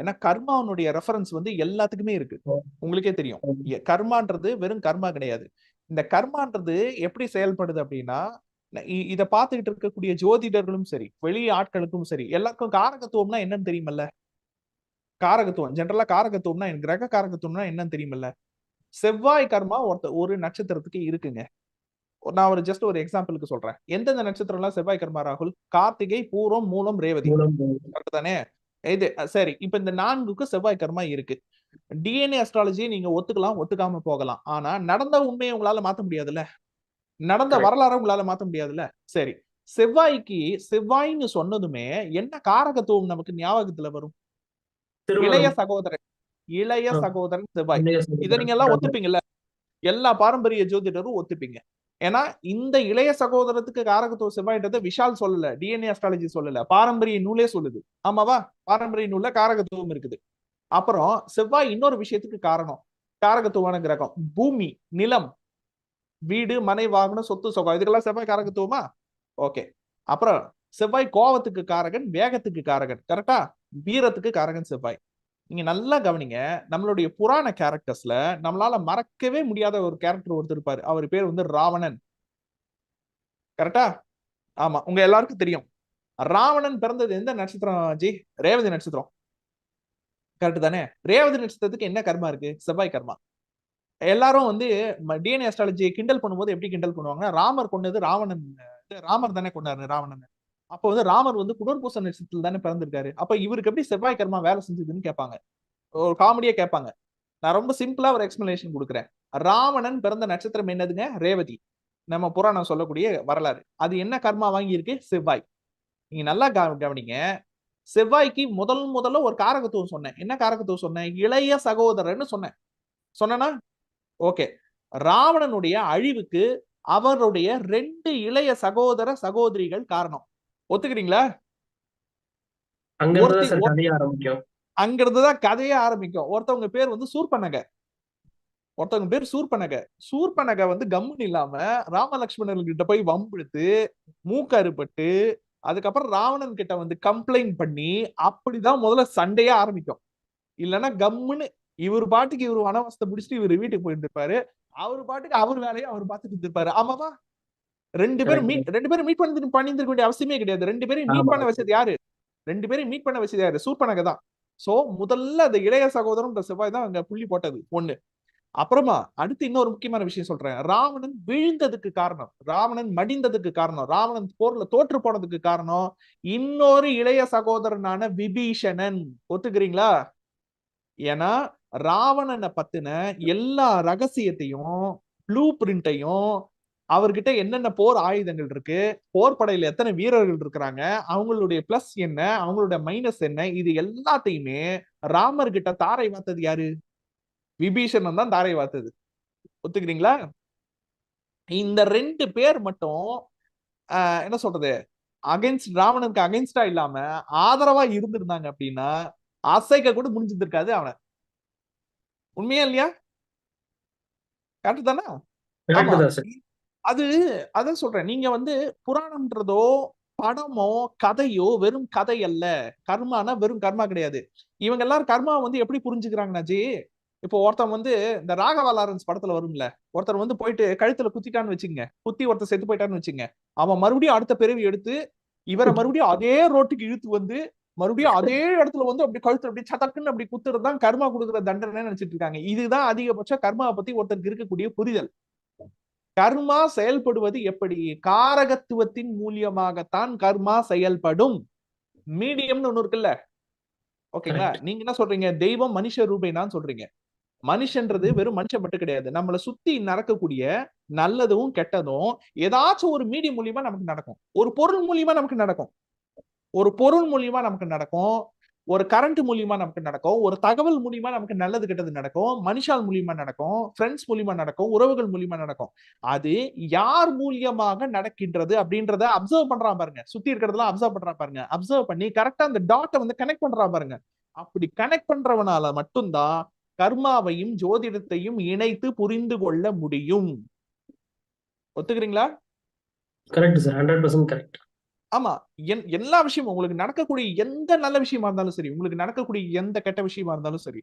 ஏன்னா கர்மாவனுடைய ரெஃபரன்ஸ் வந்து எல்லாத்துக்குமே இருக்கு. உங்களுக்கே தெரியும். கர்மான்றது வெறும் கர்மா கிடையாது. இந்த கர்மான்றது எப்படி செயல்படுது அப்படின்னா, இத பார்த்துக்கிட்டு இருக்கக்கூடிய ஜோதிடர்களும் சரி, வெளி ஆட்களுக்கும் சரி, எல்லாருக்கும் காரகத்துவம்னா என்னன்னு தெரியுமல்ல? காரகத்துவம் ஜெனரலா காரகத்துவம்னா கிரக காரகத்துவம்னா என்னன்னு தெரியுமல்ல? செவ்வாய் கர்மா ஒரு நட்சத்திரத்துக்கு இருக்குங்க. நான் ஜஸ்ட் ஒரு எக்ஸாம்பிளுக்கு சொல்றேன். எந்தெந்த நட்சத்திரம்லாம் செவ்வாய் கர்மா ராகுல்? கார்த்திகை, பூரம், மூலம், ரேவதி. கரெக்ட் தானே? இது சரி. இப்ப இந்த 4க்கும் செவ்வாய் கர்மா இருக்கு. டிஎன்ஏ அஸ்ட்ராலஜியை நீங்க ஒத்துக்கலாம், ஒத்துக்காம போகலாம். ஆனா நடந்த உண்மையை உங்களால மாத்த முடியாதுல்ல. நடந்த வரலாறை உங்களால மாத்த முடியாதுல்ல. சரி. செவ்வாய்ன்னு சொன்னதுமே என்ன காரகத்துவம் நமக்கு ஞாபகத்துல வரும்? இளைய சகோதரன். இளைய சகோதரன் செவ்வாய். இதை நீங்க எல்லாம் ஒத்துப்பீங்கல்ல? எல்லா பாரம்பரிய ஜோதிடரும் ஒத்துப்பீங்க. ஏன்னா இந்த இளைய சகோதரத்துக்கு காரகத்துவம் செவ்வாய்ன்றதை விஷால் சொல்லல, டிஎன்ஏ அஸ்ட்ராலஜி சொல்லல, பாரம்பரிய நூலே சொல்லுது. ஆமாவா? பாரம்பரிய நூல்ல காரகத்துவம் இருக்குது. அப்புறம் செவ்வாய் இன்னொரு விஷயத்துக்கு காரகத்துவமான கிரகம். பூமி, நிலம், வீடு, மனை, வாகனம், சொத்து, சுகம், இதுக்கெல்லாம் செவ்வாய் காரகத்துவமா? ஓகே. அப்புறம் செவ்வாய் கோவத்துக்கு காரகன், வேகத்துக்கு காரகன். கரெக்டா? வீரத்துக்கு காரகன் செவ்வாய். நீங்க நல்லா கவனிங்க. நம்மளுடைய புராண கேரக்டர்ஸ்ல நம்மளால மறக்கவே முடியாத ஒரு கேரக்டர் ஒருத்தர் இருப்பாரு. அவர் பேர் வந்து ராவணன். கரெக்டா? ஆமா, உங்க எல்லாருக்கும் தெரியும். ராவணன் பிறந்தது எந்த நட்சத்திரம் ஜி? ரேவதி நட்சத்திரம். கரெக்ட் தானே? ரேவதி நட்சத்திரத்துக்கு என்ன கர்மா இருக்கு? செவ்வாய் கர்மா. எல்லாரும் வந்து டிஎன்ஏ அஸ்ட்ராலஜியை கிண்டல் பண்ணும்போது எப்படி கிண்டல் பண்ணுவாங்கன்னா, ராமர் கொண்டது ராவணன், ராமர் தானே கொண்டாரு ராவணன். அப்ப வந்து ராமர் வந்து புனர்பூச நட்சத்திரத்தில் தானே பிறந்திருக்காரு. அப்ப இவருக்கு எப்படி செவ்வாய் கர்மா வேலை செஞ்சதுன்னு கேட்பாங்க. ஒரு காமெடியா கேட்பாங்க. நான் ரொம்ப சிம்பிளா ஒரு எக்ஸ்பிளனேஷன் கொடுக்குறேன். ராவணன் பிறந்த நட்சத்திரம் என்னதுங்க? ரேவதி. நம்ம புராணம் சொல்லக்கூடிய வரலாறு. அது என்ன கர்மா வாங்கி இருக்கு? செவ்வாய். நீங்க நல்லா கவனிங்க. செவ்வாய்க்கு முதல்ல ஒரு காரகத்துவம் சொன்னேன். என்ன காரகத்துவம் சொன்னேன்? இளைய சகோதரன்னு சொன்னேன். சொன்னா ஓகே. ராவணனுடைய அழிவுக்கு அவருடைய 2 இளைய சகோதர சகோதரிகள் காரணம். ஒத்துக்கிறீங்களா? அங்கிருந்துதான் கதையே ஆரம்பிக்கும். ஒருத்தவங்க பேர் வந்து சூர்பனக. ஒருத்தவங்க பேர் சூர்பனக. சூர்பனக வந்து கம்முன்னு இல்லாம ராமலட்சுமணர்கள் கிட்ட போய் வம்பிழுத்து மூக்கு அறுபட்டு அதுக்கப்புறம் ராவணன் கிட்ட வந்து கம்ப்ளைண்ட் பண்ணி அப்படிதான் முதல்ல சண்டையே ஆரம்பிக்கும். இல்லைன்னா கம்முன்னு இவர் பாட்டுக்கு இவர் வனவாசத்தை முடிச்சுட்டு இவர் வீட்டுக்கு போயிட்டு இருப்பாரு. அவர் பாட்டுக்கு அவர் வேலையை அவர் பார்த்துட்டு இருப்பாரு. ஆமாவா? ரெண்டு பேரும் மீட் பண்ணிருக்க வேண்டிய அவசியமே கிடையாது. 2 பேரும் மீட் பண்ண வச்சது யாரு? 2 பேரும் மீட் பண்ண வச்சது யாரு? சூர்பனக தான். சோ முதல்ல அந்த இளைய சகோதரன் செவ்வாய் தான் அங்க புள்ளி போட்டது ஒண்ணு. அப்புறமா அடுத்து இன்னொரு முக்கியமான விஷயம் சொல்றேன். ராவணன் வீழ்ந்ததுக்கு காரணம், ராவணன் மடிந்ததுக்கு காரணம், ராவணன் போர்ல தோற்று போனதுக்கு காரணம் இன்னொரு இளைய சகோதரனான விபீஷணன். ஒத்துக்கிறீங்களா? ஏன்னா ராவணனை பத்தின எல்லா ரகசியத்தையும் ப்ளூ பிரிண்டையும் அவர்கிட்ட என்னென்ன போர் ஆயுதங்கள் இருக்கு, போர் படையில எத்தனை வீரர்கள் இருக்கிறாங்க, அவங்களுடைய பிளஸ் என்ன, அவங்களுடைய மைனஸ் என்ன, இது எல்லாத்தையுமே ராமர் கிட்ட தாரை வார்த்தது யாரு? விபீஷணன் தான் தாரை வார்த்தது. ஒத்துக்கிறீங்களா? இந்த 2 பேர் மட்டும் என்ன சொல்றது, அகைன்ஸ்ட் ராவணனுக்கு அகைன்ஸ்டா இல்லாம ஆதரவா இருந்திருந்தாங்க அப்படின்னா அசைக்க கூட முடிஞ்சிருக்காது அவனை. உண்மையா இல்லையா? கரெக்ட் தானே? ஆமா. அது அதான் சொல்றேன். நீங்க வந்து புராணம்ன்றதோ படமோ கதையோ வெறும் கதை அல்ல. கர்மானா வெறும் கர்மா கிடையாது. இவங்க எல்லாரும் கர்மா வந்து எப்படி புரிஞ்சுக்கிறாங்கன்னா ஜி, இப்போ ஒருத்தன் வந்து இந்த ராகவா லாரன்ஸ் படத்துல வரும்ல, ஒருத்தர் வந்து போயிட்டு கழுத்துல குத்திட்டான்னு வச்சுங்க, குத்தி ஒருத்தர் செத்து போயிட்டான்னு வச்சுங்க, அவன் மறுபடியும் அடுத்த பிறவி எடுத்து இவரை மறுபடியும் அதே ரோட்டுக்கு இழுத்து வந்து மறுபடியும் அதே இடத்துல வந்து அப்படி கழுத்துல அப்படி சதக்குன்னு அப்படி குத்துறது தான் கர்மா கொடுக்குற தண்டனை நினைச்சிட்டு இருக்காங்க. இதுதான் அதிகபட்ச கர்மாவை பத்தி ஒருத்தருக்கு இருக்கக்கூடிய புரிதல். கர்மா செயல்படுவது எப்படி? காரகத்துவத்தின் மூலியமாகத்தான் கர்மா செயல்படும். மீடியம்னு ஒண்ணு இருக்குல்ல. ஓகேங்களா? நீங்க என்ன சொல்றீங்க? தெய்வம் மனுஷ ரூபேனான்னு சொல்றீங்க. மனுஷன்றது வெறும் மனுஷன் மட்டும் கிடையாது. நம்மளை சுத்தி நடக்கக்கூடிய நல்லதும் கெட்டதும் ஏதாச்சும் ஒரு மீடியம் மூலியமா நமக்கு நடக்கும். ஒரு பொருள் மூலியமா நமக்கு நடக்கும். ஒரு பொருள் மூலியமா நமக்கு நடக்கும். ஒரு கரண்ட் மூலியமா நமக்கு நடக்கும். ஒரு தகவல் மூலியமா நமக்கு நல்லது கெட்டது நடக்கும். மனுஷால் மூலியமா நடக்கும். ஃப்ரெண்ட்ஸ் மூலியமா நடக்கும். உறவுகள் மூலியமா நடக்கும். அது யார் மூலியமாக நடக்கின்றது அப்படின்றத அப்சர்வ் பண்றான் பாருங்க. சுத்தி இருக்கிறதெல்லாம் அப்சர்வ் பண்றான் பாருங்க. அப்சர்வ் பண்ணி கரெக்டா அந்த டாட்டை வந்து கனெக்ட் பண்றான் பாருங்க. அப்படி கனெக்ட் பண்றவனால மட்டும்தான் கர்மாவையும் ஜோதிடத்தையும் இணைத்து புரிந்து கொள்ள முடியும். ஒத்துக்கிறீங்களா? Correct sir. 100% கரெக்ட். ஆமா. எல்லா விஷயமும் உங்களுக்கு நடக்கக்கூடிய எந்த நல்ல விஷயமா இருந்தாலும் சரி, உங்களுக்கு நடக்கக்கூடிய எந்த கெட்ட விஷயமா இருந்தாலும் சரி,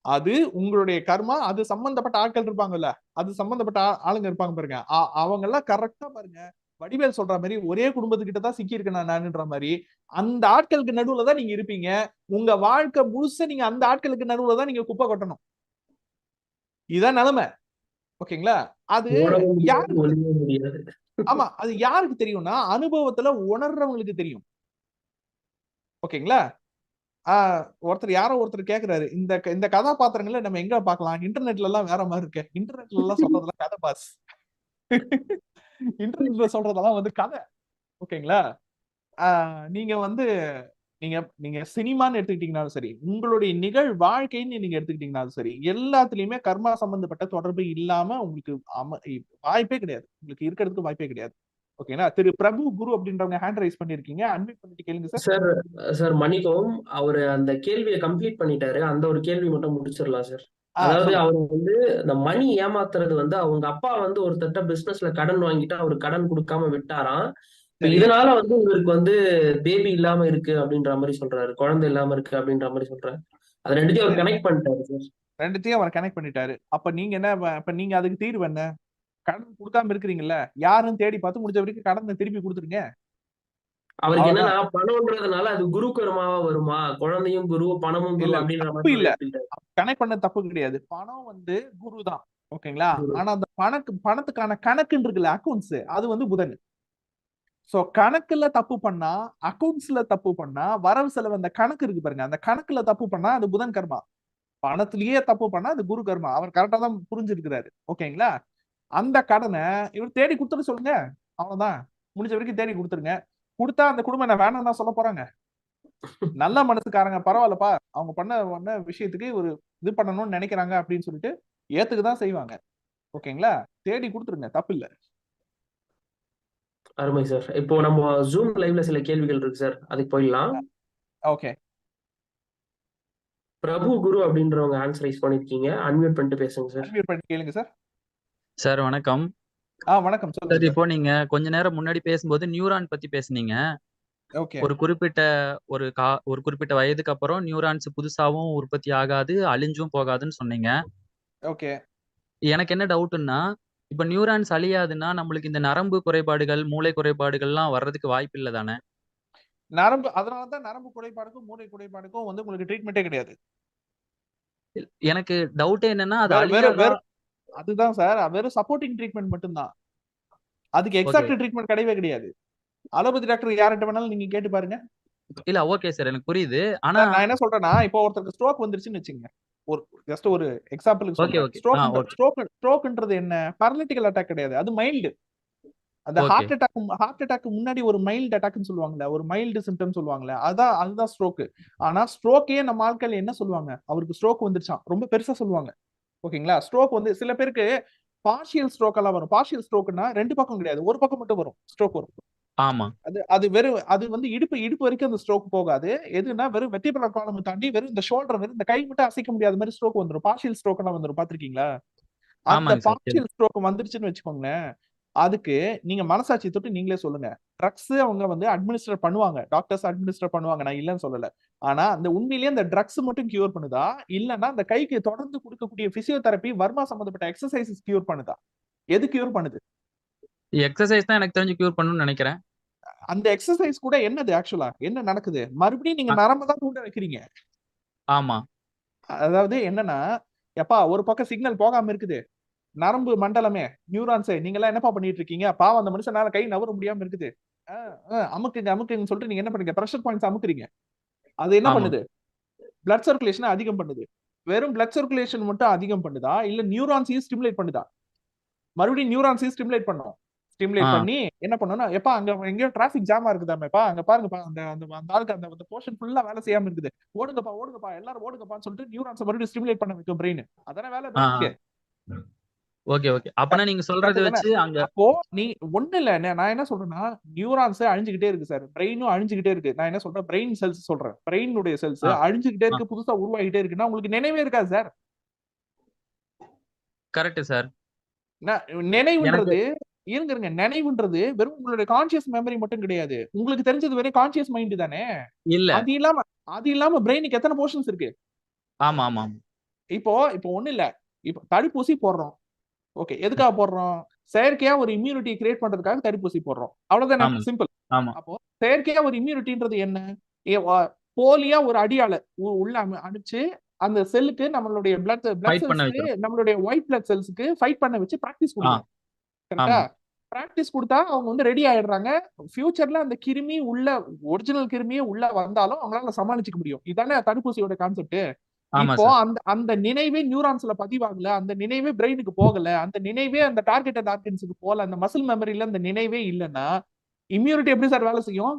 அது உங்களுடைய கர்மா. அது சம்பந்தப்பட்ட ஆட்கள் இருப்பாங்கல்ல, அது சம்பந்தப்பட்ட ஆளுங்க இருப்பாங்க பாருங்க. அவங்க எல்லாம் கரெக்டா பாருங்க. வடிவேல் சொல்ற மாதிரி ஒரே குடும்பத்துக்கிட்ட தான் சிக்கி இருக்கேன் நானுன்ற மாதிரி, அந்த ஆட்களுக்கு நடுவுல தான் நீங்க இருப்பீங்க. உங்க வாழ்க்கை முழுச நீங்க அந்த ஆட்களுக்கு நடுவுல தான் நீங்க குப்பை கொட்டணும். இதான் நிலைமை. ஓகேங்களா? அது ஓடவும் முடியாது, யாருக்கு ஒளியவும் முடியாது. ஆமா. அது யாருக்கு தெரியும்னா, அனுபவத்துல உணர்றவங்களுக்கு தெரியும். ஓகேங்களா? ஆ ஒருத்தர் யாரோ ஒருத்தர் கேட்கிறாரு. இந்த கதாபாத்திரங்கள நம்ம எங்க பார்க்கலாம்? இன்டர்நெட்ல எல்லாம் வேற மாரி இருக்கே. இன்டர்நெட்ல எல்லாம் சொல்றதெல்லாம் கதை பாஸ். இன்டர்நெட்ல சொல்றதெல்லாம் வந்து கதை. ஓகேங்களா? ஆ நீங்க வந்து நீங்க நீங்க சினிமான்னு எடுத்துக்கிட்டீங்கனாலும் சரி, உங்களுடைய நிகழ் வாழ்க்கைன்னு நீங்க எடுத்துக்கிட்டீங்கனாலும் சரி, எல்லாத்துலயுமே கர்மா சம்பந்தப்பட்ட தொடர்பு இல்லாம உங்களுக்கு வாய்ப்பே கிடையாது. உங்களுக்கு இருக்கிறதுக்கு வாய்ப்பே கிடையாது. ஓகேங்களா? திரு பிரபு குரு அப்படின்றவங்க ஹேண்ட் ரைஸ் பண்ணியிருக்கீங்க. அன்மியூட் பண்ணிட்டு கேளுங்க சார். சார் சார் மன்னிக்கவும், அவரு அந்த கேள்வியை கம்ப்ளீட் பண்ணிட்டாரு. அந்த ஒரு கேள்வி மட்டும் முடிச்சிடலாம் சார். அதாவது சொல்லுங்க. அவர் வந்து இந்த மணி ஏமாத்துறது வந்து அவங்க அப்பா வந்து ஒருத்தட்ட பிசினஸ்ல கடன் வாங்கிட்டு அவரு கடன் கொடுக்காம விட்டாராம். இப்ப சரி. இதனால வந்து இவருக்கு வந்து பேபி இல்லாம இருக்கு அப்படின்ற மாதிரி சொல்றாரு, குழந்தை இல்லாம இருக்கு அப்படின்ற மாதிரி சொல்றாரு. அது ரெண்டுத்தையும் அவர் சரிங்க. கனெக்ட் பண்ணிட்டாரு சார். 2த்தையும் அவர் கனெக்ட் பண்ணிட்டாரு. அப்ப நீங்க என்ன அப்ப நீங்க அதுக்கு தீர்வு என்ன? கடன் குடுக்காம இருக்கிறீங்கல்ல, யாருன்னு தேடி பார்த்து முடிஞ்ச வரைக்கும் கடன திருப்பி குடுத்துருங்க. அவருக்கு அவ்வளவுதான். என்னன்னா பணம்ன்றதுனால அது குரு கர்மாவா வருமா, குழந்தையும் குரு பணமும் குரு இல்ல, இல்ல. அப்படின்ற தப்பு மாதிரி அவர் இல்ல. எடுத்துக்கிட்டாரு. கனெக்ட் பண்ண தப்பு கிடையாது. பணம் வந்து குரு தான். ஓகேங்களா? குரு. ஆனா அந்த பணத்துக்கான கணக்குன்னு இருக்குல்ல, அக்கவுண்ட்ஸ் அது வந்து புதன். சோ கணக்குல தப்பு பண்ணா, அக்கவுண்ட்ஸ்ல தப்பு பண்ணா, வரவு செலவு அந்த கணக்கு இருக்கு பாருங்க. அந்த கணக்குல தப்பு பண்ணா அது புதன் கர்மா. பணத்திலேயே தப்பு பண்ணா அது குரு கர்மா. அவர் கரெக்ட்டா தான் புரிஞ்சிருக்கிறாரு. ஓகேங்களா? அந்த கடன இவர் தேடி குடுத்துட சொல்லுங்க. அவ்வளவுதான். முடிஞ்ச வரைக்கும் தேடி குடுத்துருங்க. குடுத்தா அந்த குடும்பம் என்ன வேணாம்னு தான் சொல்லப் போறாங்க. நல்ல மனசுக்காரங்க பரவாயில்லப்பா. அவங்க பண்ண விஷயத்துக்கு ஒரு இது பண்ணணும்னு நினைக்கிறாங்க அப்படின்னு சொல்லிட்டு ஏத்துக்க தான் செய்வாங்க. ஓகேங்களா? தேடி குடுத்துருங்க. தப்பில்ல. அருமை சார். இப்போ நம்ம ஜூம் லைவ்ல சில கேள்விகள் இருக்கு சார். அதுக்கு போயிடலாம். ஓகே. பிரபு குரு அப்படின்றவங்க ஆன்சர் ரைஸ் பண்ணிருக்கீங்க. அன்மியூட் பண்ணிட்டு பேசுங்க சார். அன்மியூட் பண்ணி கேளுங்க சார். சார் வணக்கம். வணக்கம். சொல்லுங்க சார் சார். இப்போ நீங்க கொஞ்ச நேரம் முன்னாடி பேசும்போது நியூரான் பத்தி பேசுனீங்க. ஓகே. ஒரு குறிப்பிட்ட ஒரு குறிப்பிட்ட வயதுக்கு அப்புறம் நியூரான்ஸ் புதுசாவும் உற்பத்தி ஆகாது, அழிஞ்சும் போகாதுன்னு சொன்னீங்க. ஓகே. எனக்கு என்ன டவுட்ன்னா, இப்ப நியூரான்ஸ் அழியாதுன்னா நம்மளுக்கு இந்த நரம்பு குறைபாடுகள், மூளை குறைபாடுகள்லாம் வர்றதுக்கு வாய்ப்பு இல்ல தானே? அதனால தான் நரம்பு குறைபாடுக்கும், மூளை குறைபாடுக்கும் வந்து உங்களுக்கு ட்ரீட்மெண்ட்டே கிடையாது. எனக்கு டவுட்டே என்னன்னா, அது வேற வேற அழியாதா? வேற அதுதான் சார். வெறும் சப்போர்ட்டிங் ட்ரீட்மெண்ட் மட்டும் தான். அதுக்கு ஓகே. எக்ஸாக்ட் ட்ரீட்மெண்ட் கிடையவே கிடையாது. அலோபதி டாக்டர் யார்கிட்ட வேணாலும் நீங்க கேட்டு பாருங்க. இல்ல ஓகே சார். எனக்கு புரியுது. ஆனா சார் நான் என்ன சொல்றேன்னா, இப்போ ஒருத்தருக்கு ஸ்ட்ரோக் வந்துருச்சுன்னு வச்சுக்கங்க. ஒரு ஜஸ்ட் ஒரு எக்ஸாம்பிளுக்கு ஓகே, சொல்றேன். ஓகே. ஓகே. ஸ்ட்ரோக்ன்றது என்ன? பாராலிட்டிகல் அட்டாக் கிடையாது. அது மைல்டு. அந்த ஓகே. ஹார்ட் அட்டாக் முன்னாடி ஒரு மைல்டு அட்டாக்னு சொல்லுவாங்கல்ல. ஒரு மைல்டு சிம்ப்டம் சொல்லுவாங்கல்ல. அதுதான் ஸ்ட்ரோக். ஆனா ஸ்ட்ரோக்கே நம்ம ஆட்கள் என்ன சொல்லுவாங்க? அவருக்கு ஸ்ட்ரோக் வந்துருச்சாம். ரொம்ப பெருசா சொல்லுவாங்க. ஓகேங்களா? ஸ்ட்ரோக் வந்து சில பேருக்கு பார்ஷியல் ஸ்ட்ரோக் எல்லாம் வரும். பார்ஷியல் ஸ்ட்ரோக்னா 2 பக்கம் கிடையாது. ஒரு பக்கம் மட்டும் வரும். ஸ்ட்ரோக் வரும். ஆமா. அது வந்து இடுப்பு வரைக்கும் அந்த ஸ்ட்ரோக் போகாது. எதுனா வெறும் வெர்டிபிரல் காலம் தாண்டி வெறும் இந்த ஷோல்டர் வெறும் இந்த கை மட்டும் அசைக்க முடியாத மாதிரி ஸ்ட்ரோக் வந்துரும். பார்ஷியல் ஸ்ட்ரோக் எல்லாம் வந்துரும். பாத்திருக்கீங்களா? அந்த ஆமாங்க சார். சரி. பார்ஷியல் ஸ்ட்ரோக் வந்துருச்சுன்னு வச்சுக்கோங்களேன். அதுக்கு நீங்க மனசாட்சி தொட்டு நீங்களே சொல்லுங்க. ட்ரக்ஸ் அவங்க வந்து அட்மினிஸ்டர் பண்ணுவாங்க. டாக்டர்ஸ் அட்மினிஸ்டர் பண்ணுவாங்க. நான் இல்லன்னு சொல்லல. ஆனா அந்த உண்மையிலேயே அந்த ட்ரக்ஸ் மட்டும் கியூர் பண்ணுதா? இல்லன்னா அந்த கைக்கு தொடர்ந்து கொடுக்கக்கூடிய பிசியோதெரபி, வர்மா சம்பந்தப்பட்ட எக்ஸர்சைசஸ் கியூர் பண்ணுதா? எது கியூர் பண்ணுது? எக்ஸர்சைஸ் தான் எனக்கு தெரிஞ்சு கியூர் பண்ணணும்னு நினைக்கிறேன். அந்த எக்ஸர்சைஸ் கூட என்னது ஆக்சுவலா? என்ன நடக்குது? மறுபடியும் நீங்க அ நரம்ப தான் தூண்ட வைக்கிறீங்க. ஆமா. அதாவது என்னன்னா, எப்பா ஒரு பக்கம் சிக்னல் போகாம இருக்குது. நரம்பு மண்டலமே, நியூரான்ஸே நீங்கலாம் என்னப்பா பண்ணிட்டு இருக்கீங்க? பாவம் அந்த மனுஷனால கை நகர முடியாம இருக்குது. அ, அமுக்குங்க அமுக்குங்கன்னு சொல்லிட்டு நீங்க என்ன பண்றீங்க? பிரஷர் பாயிண்ட்ஸ் அமுக்குறீங்க. அது என்ன ஆமா. பண்ணுது? பிளட் சர்க்குலேஷன அதிகம் பண்ணுது. வெறும் பிளட் சர்க்குலேஷன் மட்டும் அதிகம் பண்ணுதா? இல்ல நியூரான்ஸையும் ஸ்டிமுலேட் பண்ணுதா? மறுபடியும் நியூரான்ஸையும் ஸ்டிமுலேட் பண்ணும். ஸ்டிமுலேட் ஆ. பண்ணி என்ன பண்ணும்னா, எப்பா அங்க எங்கேயோ டிராபிக் ஜாமா இருக்குதாமேப்பா, அங்க பாருங்கப்பா அந்த அந்த அந்த ஆளுக்கு அந்த போர்ஷன் ஃபுல்லா வேலை செய்யாம இருக்குது. ஓடுங்கப்பா ஓடுங்கப்பா எல்லாரும் ஓடுங்கப்பான்னு சொல்லிட்டு நியூரான்ஸ மறுபடியும் ஸ்டிமுலேட் பண்ண வைக்கும் பிரெயின். அதானே வேலை ஆ. பிரெயினுக்கு. Okay, okay. அப்பன்னா நீங்க சொல்றது கரெக்ட் தானே? வச்சு அங்க அப்போ நீ ஒண்ணு இல்ல. நான் என்ன சொல்றேன்னா, நியூரான்ஸ் அழிஞ்சுகிட்டே இருக்கு சார். பிரெயினும் அழிஞ்சுகிட்டே இருக்கு. நான் என்ன சொல்றேன்? பிரெயின் செல்ஸ் சொல்றேன். பிரெயினுடைய செல்ஸ் ஆ, அழிஞ்சுகிட்டே ஆ. இருக்கு. புதுசா உருவாகிட்டே இருக்குன்னா உங்களுக்கு நினைவே இருக்காது சார். Correct sir. எனக்கு நினைவுன்றது இருங்க நினைவுன்றது வெறும் உங்களுடைய கான்சியஸ் மெமரி மட்டும் கிடையாது. உங்களுக்கு தெரிஞ்சது வெறும் கான்சியஸ் மைண்ட் தானே. இல்ல. அது இல்லாம பிரெயினுக்கு எத்தனை போர்ஷன்ஸ் இருக்கு? ஆமா ஆமா ஆமா. இப்போ ஒண்ணு இல்ல. இப்போ தடுப்பூசி போடுறோம். ஓகே, எதுக்காக போடுறோம்? செயற்கையா ஒரு இம்யூனிட்டி கிரியேட் பண்றதுக்காக தடுப்பூசி போடுறோம். அவ்வளவுதானே, ஆமா சிம்பிள். ஆமா அப்போ செயற்கையா ஒரு இம்யூனிட்டின்றது என்ன? போலியா ஒரு அடியால உள்ள அனுப்பிச்சு அந்த செல்லுக்கு நம்மளுடைய பிளட் ஃபைட் பண்ண செல்ஸ்க்கு வைக்கிறோம். நம்மளுடைய ஒயிட் பிளட் செல்ஸ்க்கு ஃபைட் பண்ண வச்சு பிராக்டிஸ் ஆ கொடுக்கும். கரெக்டா? ஆமா பிராக்டிஸ் கொடுத்தா அவங்க வந்து ரெடி ஆயிடுறாங்க. ஃபியூச்சர்ல அந்த கிருமி உள்ள ஒரிஜினல் கிருமியே உள்ள வந்தாலும் அவங்களால சமாளிச்சுக்க முடியும். இதானே தடுப்பூசியோட கான்செப்ட். ஆமா இப்போ சார். அந்த நினைவே நியூரான்ஸ்ல பதிவாகல, அந்த நினைவே பிரெயினுக்கு போகல, அந்த நினைவே அந்த டார்கெட்டட் ஆர்கன்ஸுக்கு போகல, அந்த மசில் மெமரியில அந்த நினைவே இல்லைன்னா இம்யூனிட்டி எப்படி சார் வேலை செய்யும்?